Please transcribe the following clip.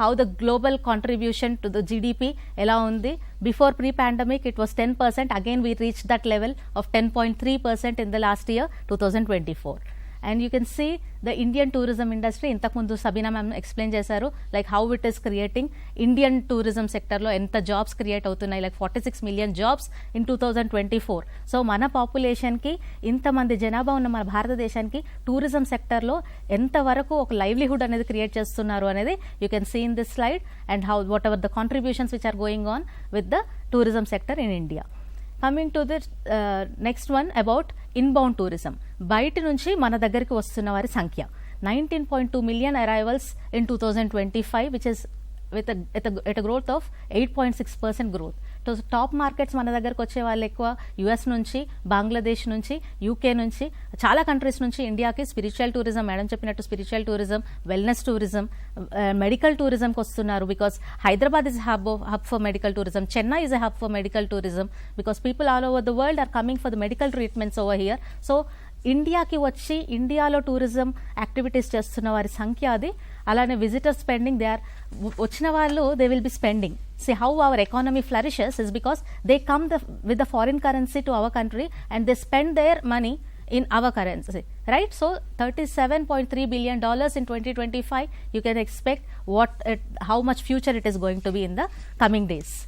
how the global contribution to the GDP ela undi. Before pre-pandemic it was 10%. Again we reached that level of 10.3% in the last year 2024. And you can see the Indian tourism industry, intakundu Sabina ma'am explain chesaru, like how it is creating Indian tourism sector lo enta jobs create avutunnai, like 46 million jobs in 2024. So mana population ki inta mandi janaba unna mana bharatadeshaniki tourism sector lo enta varaku oka livelihood anedi create chestunnaru anedi you can see in this slide, and how whatever the contributions which are going on with the tourism sector in India. Coming to the next one about inbound tourism. బయట నుంచి మన దగ్గరికి వస్తున్న వారి సంఖ్య 19.2 million arrivals in 2025, which is at a growth of 8.6% growth. So top markets మన దగ్గరకు వచ్చే వాళ్ళు ఎక్కువ US నుంచి, బంగ్లాదేశ్ నుంచి, UK నుంచి, చాలా కంట్రీస్ నుంచి ఇండియాకి స్పిరిచువల్ టూరిజం, మేడం చెప్పినట్టు spiritual tourism, wellness tourism, medical టూరిజంకి వస్తున్నారు. Because Hyderabad is hub for medical tourism, Chennai is a hub for medical tourism, because people all over the world are coming for the medical treatments over here. So ఇండియాకి వచ్చి ఇండియాలో tourism activities చేస్తున్న వారి సంఖ్య అది. అలానే విజిటర్ స్పెండింగ్, దే ఆర్ వచ్చిన వాళ్ళు they will be spending. See how our economy flourishes is because they come with the foreign currency to our country and they spend their money in our currency, right? So $37.3 billion in 2025, you can expect how much future it is going to be in the coming days.